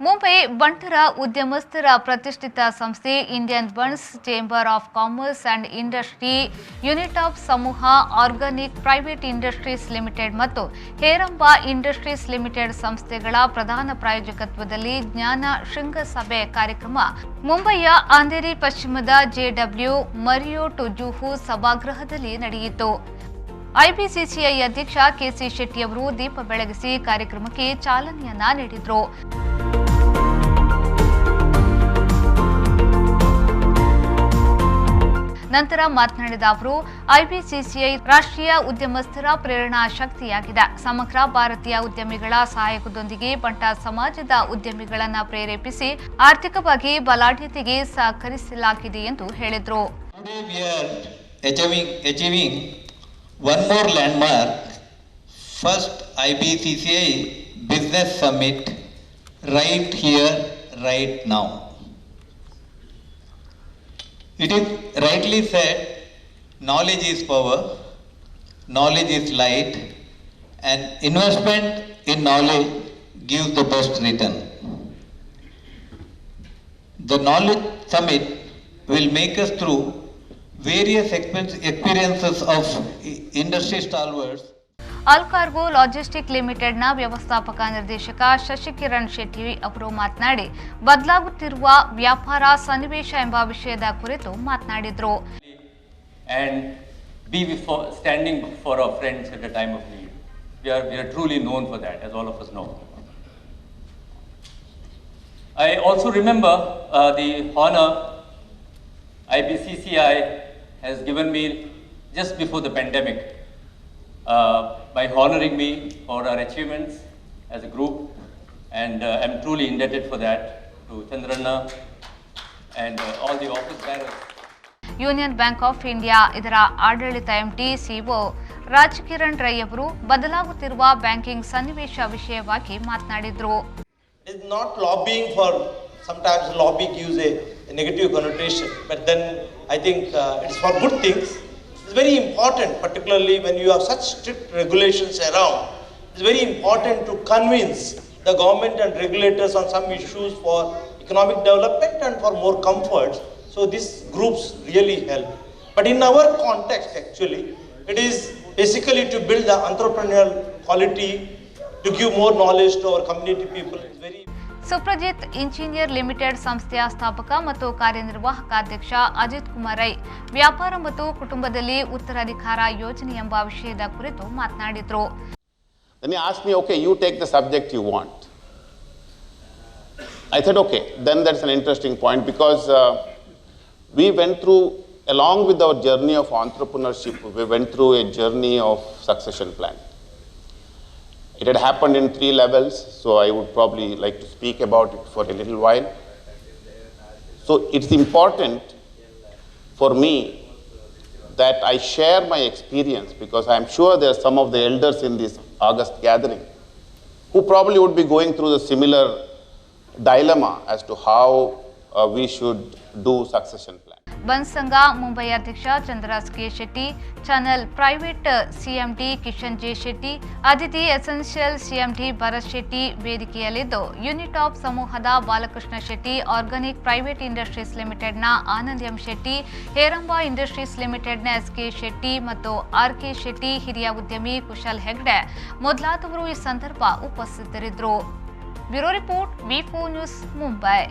ಮುಂಬೈ ಬಂಟರ ಉದ್ಯಮಸ್ಥರ ಪ್ರತಿಷ್ಠಿತ ಸಂಸ್ಥೆ Indian buns chamber of commerce and industry unit of ಸಮೂಹ ಆರ್ಗಾನಿಕ್ ಪ್ರೈವೇಟ್ ಇಂಡಸ್ಟ್ರೀಸ್ ಲಿಮಿಟೆಡ್ ಮತ್ತು ಹೇರಂಬ ಇಂಡಸ್ಟ್ರೀಸ್ ಲಿಮಿಟೆಡ್ ಸಂಸ್ಥೆಗಳ ಪ್ರಧಾನ ಪ್ರಾಯೋಜಕತ್ವದಲ್ಲಿ ಜ್ಞಾನ ಶೃಂಗಸಭೆ ಕಾರ್ಯಕ್ರಮ ಮುಂಬೈಯ ಅಂಧೇರಿ ಪಶ್ಚಿಮದ ಜೆಡಬ್ಲ್ಯೂ ಮರಿಯೋಟ್ ಜುಹು ಸಭಾಗೃಹದಲ್ಲಿ ನಡೆಯಿತು. ಐಬಿಸಿಸಿಐ ಅಧ್ಯಕ್ಷ ಕೆಸಿ ಶೆಟ್ಟಿ ಅವರು ದೀಪ ಬೆಳಗಿಸಿ ಕಾರ್ಯಕ್ರಮಕ್ಕೆ ಚಾಲನೆಯನ್ನ ನೀಡಿದರು. ನಂತರ ಮಾತನಾಡಿದ ಅವರು, ಐಬಿಸಿಸಿಐ ರಾಷ್ಟ್ರೀಯ ಉದ್ಯಮಸ್ಥರ ಪ್ರೇರಣಾ ಶಕ್ತಿಯಾಗಿದೆ. ಸಮಗ್ರ ಭಾರತೀಯ ಉದ್ಯಮಿಗಳ ಸಹಯೋಗದೊಂದಿಗೆ ಬಂಟ ಸಮಾಜದ ಉದ್ಯಮಿಗಳನ್ನು ಪ್ರೇರೇಪಿಸಿ ಆರ್ಥಿಕವಾಗಿ ಬಲಾಢ್ಯತೆಗೆ ಸಹಕರಿಸಲಾಗಿದೆ ಎಂದು ಹೇಳಿದರು. One more landmark, first IBCCI Business Summit right here, right now. It is rightly said, knowledge is power, knowledge is light, and investment in knowledge gives the best return. The Knowledge Summit will make us through various experiences of industry stalwarts. Allcargo logistic ಲಿಮಿಟೆಡ್ನ ವ್ಯವಸ್ಥಾಪಕ ನಿರ್ದೇಶಕ ಶಶಿಕಿರಣ್ ಶೆಟ್ಟಿ ಅವರು ಮಾತನಾಡಿ, ಬದಲಾಗುತ್ತಿರುವ ವ್ಯಾಪಾರ ಸನ್ನಿವೇಶ ಎಂಬ ವಿಷಯದ ಕುರಿತು ಮಾತನಾಡಿದರು. And be standing for our friends at a time of need. We are truly known for that, as all of us know. I also remember the honor IBCCI has given me just before the pandemic by honoring me for our achievements as a group, and I'm truly indebted for that to Chandranna and all the office bearers. Union bank of India ಇದರ ಆಡಳಿತ MD CO ರಾಜಕಿರಣ್ Rai ಅವರು ಬದಲಾಗುತ್ತಿರುವ banking ಸನ್ನಿವೇಶ ವಿಷಯವಾಗಿ ಮಾತನಾಡಿದರು. It's not lobbying for, sometimes lobby gives a negative connotation, but then I think it's for good things. It's very important, particularly when you have such strict regulations around. It's very important to convince the government and regulators on some issues for economic development and for more comforts. So these groups really help. But in our context, actually, it is basically to build the entrepreneurial quality, to give more knowledge to our community people. It's very Suprajit engineer limited ಸಂಸ್ಥೆಯ ಸ್ಥಾಪಕ ಮತ್ತು ಕಾರ್ಯನಿರ್ವಾಹಕ ಅಧ್ಯಕ್ಷ ಅಜಿತ್ ಕುಮಾರ್ ರೈ ವ್ಯಾಪಾರ ಮತ್ತು ಕುಟುಂಬದಲ್ಲಿ ಉತ್ತರಾಧಿಕಾರ ಯೋಜನೆ ಎಂಬ ವಿಷಯದ ಕುರಿತು ಮಾತನಾಡಿದರು. Then he asked me, okay, you take the subject you want. I said, okay, then that's an interesting point, because we went through, along with our journey of entrepreneurship, we went through a journey of succession plan. It had happened in 3 levels, so I would probably like to speak about it for a little while. So it's important for me that I share my experience, because I'm sure there are some of the elders in this August gathering who probably would be going through the similar dilemma as to how we should do succession plan. Bunts ಸಂಘ ಮುಂಬೈ ಅಧ್ಯಕ್ಷ Chandraraj K Shetty, channel private CMD Kishan J Shetty, Aditi essential CMD Bharat Shetty ವೇದಿಕೆಯಲ್ಲಿದ್ದು, unit of ಸಮೂಹದ Balakrishna Shetty, organic private industries ಲಿಮಿಟೆಡ್ನ Anand M Shetty, Heramba industries ಲಿಮಿಟೆಡ್ನ SK Shetty ಮತ್ತು RK Shetty, ಹಿರಿಯ ಉದ್ಯಮಿ ಕುಶಲ್ ಹೆಗ್ಡೆ ಮೊದಲಾದವರು ಈ ಸಂದರ್ಭ ಉಪಸ್ಥಿತರಿದ್ದರು. ಬ್ಯೂರೋ ರಿಪೋರ್ಟ್, ವಿ4 ನ್ಯೂಸ್, ಮುಂಬೈ.